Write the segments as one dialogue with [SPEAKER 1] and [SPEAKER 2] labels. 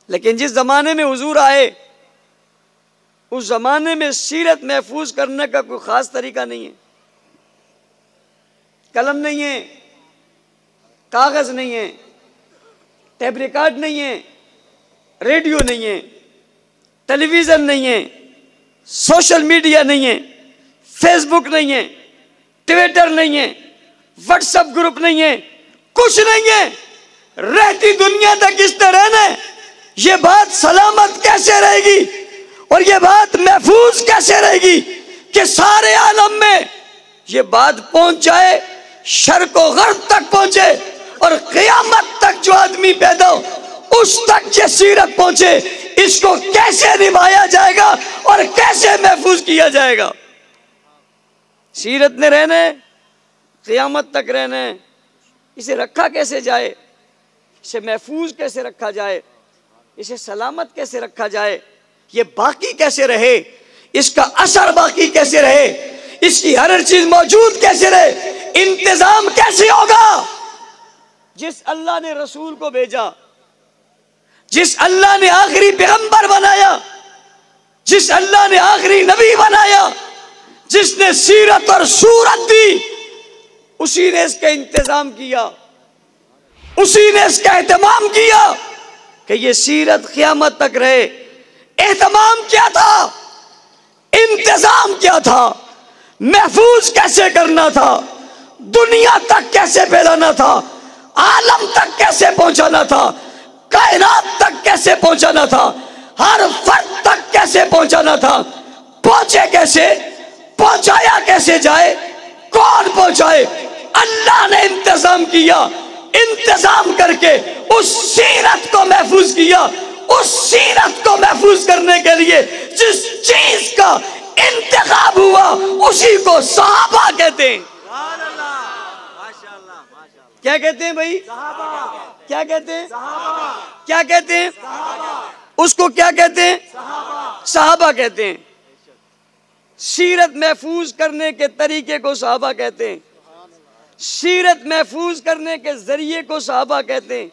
[SPEAKER 1] لیکن جس زمانے میں حضور آئے اس زمانے میں سیرت محفوظ کرنے کا کوئی خاص طریقہ نہیں ہے. قلم نہیں ہے، کاغذ نہیں ہے، ٹیپ ریکارڈ نہیں ہے، ریڈیو نہیں ہے، ٹیلی ویژن نہیں ہے، سوشل میڈیا نہیں ہے، فیس بک نہیں ہے، ٹویٹر نہیں ہے، واٹس ایپ گروپ نہیں ہے، کچھ نہیں ہے. رہتی دنیا تک اس نے رہنا ہے. یہ بات سلامت کیسے رہے گی اور یہ بات محفوظ کیسے رہے گی کہ سارے عالم میں یہ بات پہنچ جائے، شرق و غرب تک پہنچے اور قیامت تک جو آدمی پیدا ہو اس تک یہ سیرت پہنچے. اس کو کیسے نبھایا جائے گا اور کیسے محفوظ کیا جائے گا؟ سیرت نے رہنا ہے، قیامت تک رہنا ہے. اسے رکھا کیسے جائے، اسے محفوظ کیسے رکھا جائے، اسے سلامت کیسے رکھا جائے، یہ باقی کیسے رہے، اس کا اثر باقی کیسے رہے، اس کی ہر چیز موجود کیسے رہے، انتظام کیسے ہوگا؟ جس اللہ نے رسول کو بھیجا، جس اللہ نے آخری پیغمبر بنایا، جس اللہ نے آخری نبی بنایا، جس نے سیرت اور صورت دی، اسی نے اس کا انتظام کیا، اسی نے اس کا اہتمام کیا کہ یہ سیرت قیامت تک رہے. اہتمام کیا تھا، انتظام کیا تھا، محفوظ کیسے کرنا تھا، دنیا تک کیسے پھیلانا تھا، عالم تک کیسے پہنچانا تھا، کائنات تک کیسے پہنچانا تھا، ہر فرد تک کیسے پہنچانا تھا. پہنچے کیسے، پہنچایا کیسے جائے، کون پہنچائے؟ اللہ نے انتظام کیا. انتظام کر کے اس سیرت کو محفوظ کیا. اس سیرت کو محفوظ کرنے کے لیے جس چیز کا انتخاب ہوا اسی کو صحابہ کہتے ہیں. کیا کہتے ہیں بھائی؟ کیا کہتے ہیں؟ کیا کہتے ہیں؟ اس کو کیا کہتے ہیں؟ صحابہ کہتے ہیں. سیرت محفوظ کرنے کے طریقے کو صحابہ کہتے ہیں. سیرت محفوظ کرنے کے ذریعے کو صحابہ کہتے ہیں.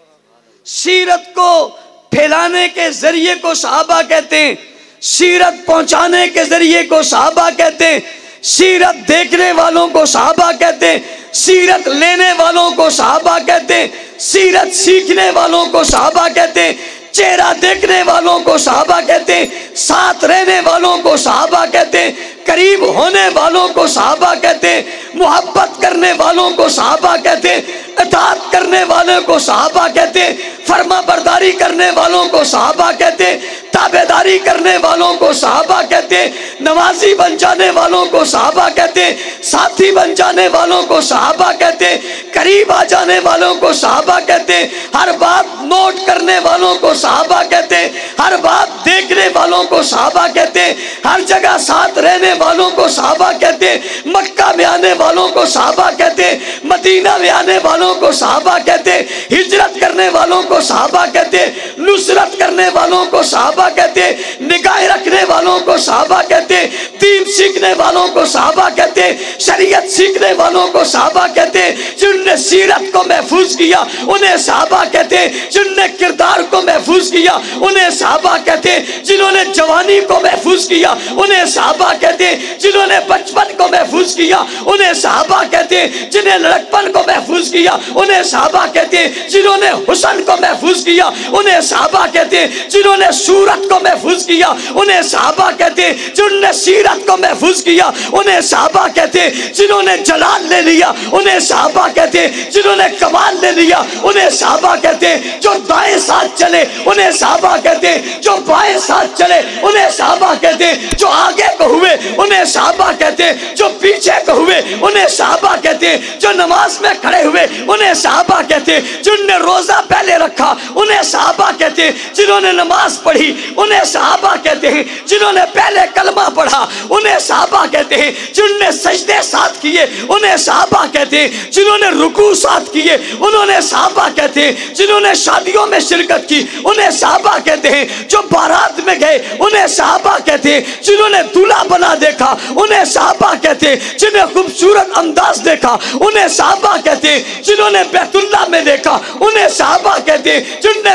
[SPEAKER 1] سیرت کو پھیلانے کے ذریعے کو صحابہ کہتے ہیں. سیرت پہنچانے کے ذریعے کو صحابہ کہتے ہیں. سیرت دیکھنے والوں کو صحابہ کہتے ہیں. سیرت لینے والوں کو صحابہ کہتے ہیں. سیرت سیکھنے والوں کو صحابہ کہتے ہیں. چہرہ دیکھنے والوں کو صحابہ کہتے ہیں. ساتھ رہنے والوں کو صحابہ کہتے ہیں. قریب ہونے والوں کو صحابہ کہتے ہیں. محبت کرنے والوں کو صحابہ کہتے ہیں. اطاعت کرنے والوں کو صحابہ کہتے ہیں. فرما برداری کرنے والوں کو صحابہ کہتے ہیں. تابعداری کرنے والوں کو صحابہ کہتے ہیں. نمازی بن جانے والوں کو صحابہ کہتے ہیں. ساتھی بن جانے والوں کو صحابہ کہتے ہیں. قریب آ جانے والوں کو صحابہ کہتے ہیں. ہر بات نوٹ کرنے والوں کو صحابہ کہتے ہیں. ہر بات دیکھنے والوں کو صحابہ کہتے ہیں. ہر جگہ ساتھ رہنے والوں کو صحابہ کہتے ہیں. مکہ میں آنے والوں کو صحابہ کہتے ہیں. مدینہ میں آنے والوں کو صحابہ کہتے ہیں. ہجرت کرنے والوں کو صحابہ کہتے ہیں. نصرت کرنے والوں کو صحابہ کہتے ہیں. نگاہ رکھنے والوں کو صحابہ کہتے ہیں. دین سیکھنے والوں کو صحابہ کہتے ہیں. شریعت سیکھنے والوں کو صحابہ کہتے ہیں. جن نے سیرت کو محفوظ کیا انہیں صحابہ کہتے ہیں. جن نے کردار کو محفوظ کیا انہیں صحابہ کہتے ہیں. جنہوں نے جوانی کو محفوظ کیا انہیں صحابہ کہتے ہیں. جنہوں نے بچپن کو محفوظ کیا انہیں صحابہ کہتے ہیں. جنہیں لڑکپن کو محفوظ کیا انہیں صحابہ کہتے ہیں. جنہوں نے حسن کو محفوظ کیا انہیں صحابہ کہتے ہیں. جنہوں نے صورت کو محفوظ کیا انہیں صحابہ کہتے ہیں. جنہوں نے سیرت کو محفوظ کیا انہیں صحابہ کہتے ہیں. جنہوں نے جلال لے لیا انہیں صحابہ کہتے ہیں. جنہوں نے کمال لے لیا انہیں صحابہ کہتے ہیں. جو دائیں ساتھ چلے انہیں صحابہ کہتے ہیں. جو بائیں ساتھ چلے انہیں صحابہ کہتے ہیں. جو آگے کو ہوئے انہیں صحابہ کہتے ہیں. جو پیچھے کو ہوئے انہیں صحابہ کہتے ہیں. جو نماز میں کھڑے ہوئے انہیں صحابہ کہتے ہیں. جن نے روزہ پہلے رکھا انہیں صحابہ کہتے ہیں. جنہوں نے نماز پڑھی انہیں صحابہ کہتے ہیں. جنہوں نے پہلے کلمہ پڑھا انہیں صحابہ کہتے ہیں. جن نے سجدے ساتھ کیے انہیں صحابہ کہتے ہیں. جنہوں نے رکوع ساتھ کیے انہوں نے صحابہ کہتے ہیں. جنہوں نے شادیوں میں شرکت کی انہیں صحابہ کہتے ہیں. جو بارات میں گئے انہیں صحابہ کہتے ہیں. جنہوں نے دولہا بنا دیکھا انہیں صحابہ کہتے ہیں. جنہیں خوبصورت انداز دیکھا انہیں صحابہ کہتے ہیں. جنہوں نے بیت اللہ میں دیکھا انہیں صحابہ کہتے ہیں. جن نے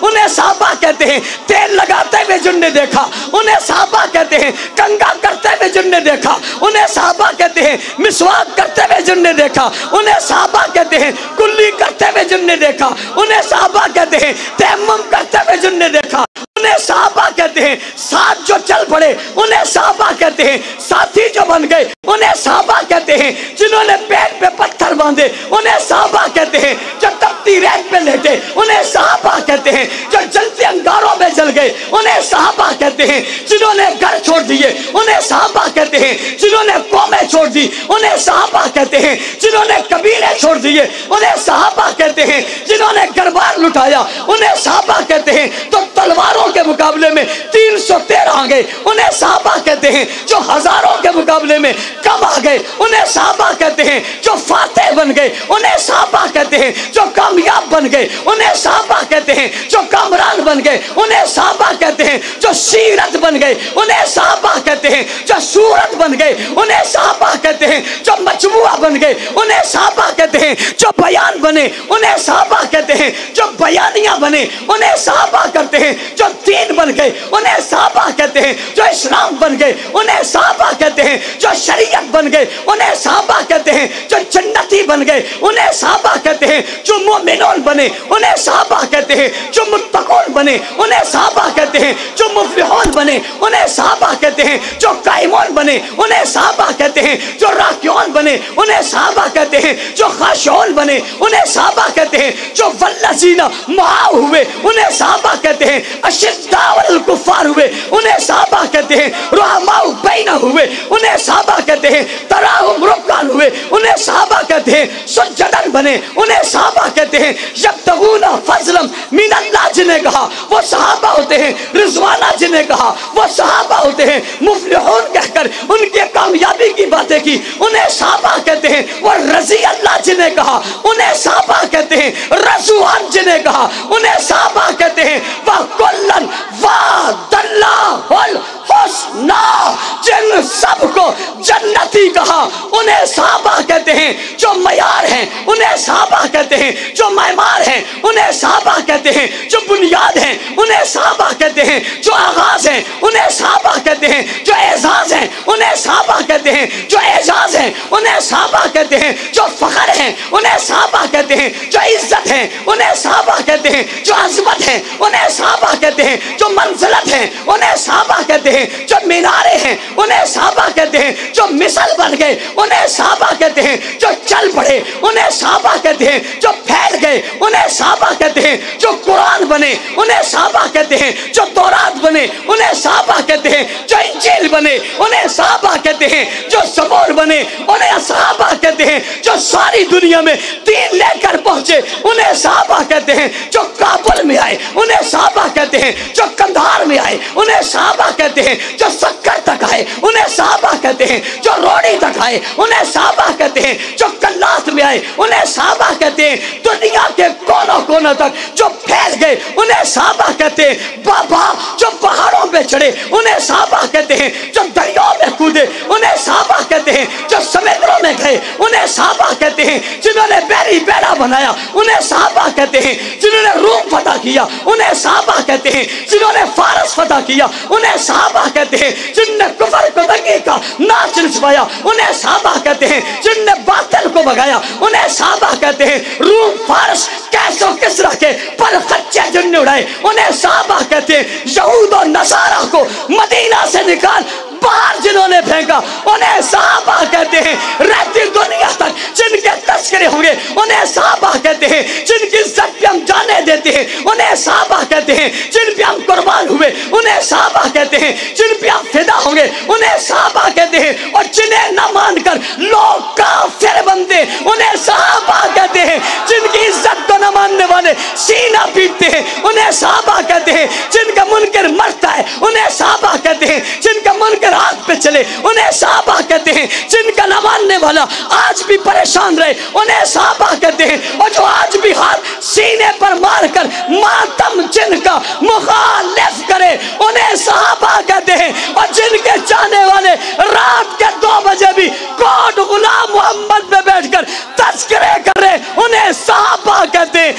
[SPEAKER 1] انہیں صحابہ کہتے ہیں تیل لگاتے ہوئے جن نے دیکھا انہیں صحابہ کہتے ہیں کنگا کرتے ہوئے جن نے دیکھا انہیں صحابہ کہتے ہیں مسواک کرتے ہوئے جن نے دیکھا انہیں صحابہ کہتے ہیں کلی کرتے ہوئے جن نے دیکھا انہیں صحابہ کہتے ہیں تیمم کرتے ہوئے جن نے دیکھا انہیں صحابہ کہتے ہیں ساتھ جو چل پڑے انہیں صحابہ کہتے ہیں ساتھی جو بن گئے انہیں صحابہ کہتے ہیں جنہوں نے پیٹ پہ پتھر باندھے انہیں صحابہ کہتے ہیں جو تپتی ریت پہ لیٹے انہیں صحابہ کہتے ہیں جو جلتے انگاروں میں جل گئے انہیں صحابہ کہتے ہیں جنہوں نے گھر چھوڑ دیے انہیں صحابہ کہتے ہیں جنہوں نے قومیں چھوڑ دی انہیں صحابہ کہتے ہیں جنہوں نے قبیلے چھوڑ دیے انہیں صحابہ کہتے ہیں جنہوں نے گھر بار لٹایا انہیں صحابہ کہتے ہیں تو تلواروں کے مقابلے میں 313 آ گئے انہیں صحابہ کہتے ہیں جو ہزاروں کے مقابلے میں کم آ گئے انہیں صحابہ کہتے ہیں جو فاتح بن گئے انہیں صحابہ کہتے ہیں جو کامیاب بن گئے انہیں صحابہ کہتے ہیں جو کامران بن گئے انہیں صحابہ کہتے ہیں جو سیرت بن گئے انہیں صحابہ کہتے ہیں جو صورت بن گئے انہیں صحابہ کہتے ہیں جو مجموعہ بن گئے انہیں صحابہ کہتے ہیں جو بیان بنے انہیں صحابہ کہتے ہیں جو بیانیہ بنے انہیں صحابہ کہتے ہیں جو دین بن گئے انہیں صحابہ کہتے ہیں جو اسلام بن گئے انہیں صحابہ کہتے ہیں جو شریعت بن گئے انہیں صحابہ کہتے ہیں جو جنتی بن گئے انہیں صحابہ کہتے ہیں جو مومنون بنے انہیں صحابہ کہتے ہیں جو متقون بنے انہیں صحابہ کہتے ہیں جو مفلحون بنے انہیں صحابہ کہتے ہیں جو قائمون بنے انہیں صحابہ کہتے ہیں جو راکعون بنے انہیں صحابہ کہتے ہیں جو خاشعون بنے انہیں صحابہ کہتے ہیں جو والذین معاہ ہوئے انہیں صحابہ کہتے ہیں اشداء الکفار ہوئے انہیں صحابہ کہتے ہیں رحماء بینہ ہوئے انہیں صحابہ کہتے ہیں تراہم رکعن ہوئے انہیں صحابہ کہتے ہیں سجدن بنے انہیں صحابہ کہتے ہیں یبتغون فضلا من اللہ جنہیں کہا وہ صحابہ ہوتے ہیں رضوانہ جنہیں کہا وہ صحابہ ہوتے ہیں مفلحون کہہ کر ان کے کامیابی کی باتیں کی انہیں صحابہ کہتے ہیں وہ رضی اللہ جنہیں کہا انہیں صحابہ کہتے ہیں رضوان جنہیں کہا انہیں صحابہ کہتے ہیں وَكُلًّا وَعَدَ اللَّهُ الْحُسْنَى جن سب کو جنتی کہا انہیں صحابہ کہتے ہیں جو معیار ہیں انہیں صحابہ کہتے ہیں جو معمار ہیں انہیں صحابہ کہتے ہیں جو بنیاد ہیں انہیں صحابہ کہتے ہیں جو آغاز ہیں انہیں صحابہ کہتے ہیں جو اعزاز ہیں انہیں صحابہ کہتے ہیں جو اعزاز ہیں انہیں صحابہ کہتے ہیں جو فخر ہیں انہیں صحابہ کہتے ہیں جو عزت ہیں انہیں صحابہ کہتے ہیں جو عظمت ہیں انہیں صحابہ کہتے ہیں جو منزلت ہیں انہیں صحابہ کہتے ہیں جو مینارے ہیں انہیں صحابہ کہتے ہیں جو مثال بن گئے انہیں صحابہ کہتے ہیں جو چل پڑے انہیں صحابہ کہتے ہیں جو پھیل گئے انہیں صحابہ کہتے ہیں جو قرآن بنے انہیں صحابہ کہتے ہیں جو تورات بنے انہیں صحابہ کہتے ہیں جو انجیل بنے انہیں صحابہ کہتے ہیں جو زبور بنے انہیں صحابہ کہتے ہیں جو ساری دنیا میں دین لے کر پہنچے انہیں صحابہ کہتے ہیں جو کابل میں آئے انہیں صحابہ کہتے ہیں جو کندھار میں آئے انہیں صحابہ کہتے ہیں جو سکر تک آئے انہیں صحابہ کہتے ہیں جو روڑی تک آئے انہیں صحابہ کہتے ہیں جو کلات میں آئے انہیں صحابہ کہتے ہیں دنیا کے کونوں کونوں تک جو پھیل گئے انہیں صحابہ کہتے ہیں بابا جو پہاڑوں پہ چڑھے انہیں صحابہ کہتے ہیں جو دریاؤں میں کودے انہیں صحابہ کہتے ہیں جو سمندروں میں گئے انہیں صحابہ کہتے ہیں جنہوں نے بیری بیڑا بنایا انہیں صحابہ کہتے ہیں جنہوں نے روم فتح کیا انہیں صحابہ کہتے ہیں جنہوں نے فارس فتح کیا انہیں صحابہ کہتے ہیں جن نے کفر کو دنگی کا ناچ نچوایا انہیں صحابہ کہتے ہیں جن نے باطل کو بگایا انہیں صحابہ کہتے ہیں روم فارس کیس و کسرا کے پر خچے جن نے اڑائے انہیں صحابہ کہتے ہیں یہود و نصارہ کو مدینہ سے نکال باہر جنہوں نے پھینکا انہیں صحابہ کہتے ہیں رہتی دنیا تک جن کے تذکرے ہوں گے انہیں صحابہ کہتے ہیں جن کی عزت پہ ہم جانے دیتے ہیں انہیں صحابہ کہتے ہیں جن پہ ہم قربان ہوئے انہیں صحابہ کہتے ہیں جن پہ ہم فدا ہوں گے انہیں صحابہ کہتے ہیں اور جنہیں نہ مان کر لوگ کافر بنتے انہیں صحابہ کہتے ہیں جن کی عزت کو نہ ماننے والے سینہ پیٹتے ہیں انہیں صحابہ کہتے ہیں جن کا منکر مرتا ہے انہیں صحابہ کہتے ہیں جن کا منکر ہاتھ پہ چلے انہیں صحابہ کہتے ہیں جن کا نہ ماننے والا آج بھی پریشان رہے انہیں صحابہ کہتے ہیں اور جو آج بھی ہاتھ سینے پر مار کر ماتم جن کا مخالف کرے انہیں صحابہ کہتے ہیں اور جن کے چاہنے والے رات کے 2 بجے بھی کوٹ غلام محمد پہ بیٹھ کر تذکرے کر رہے انہیں صحابہ کہتے ہیں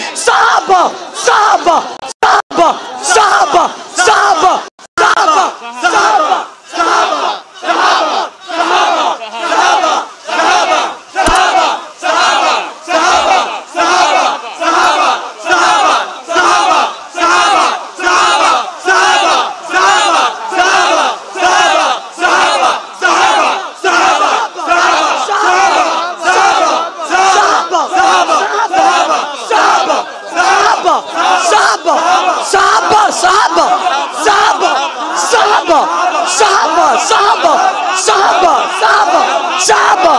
[SPEAKER 1] صحابہ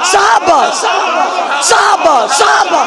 [SPEAKER 1] صحابہ صحابہ صحابہ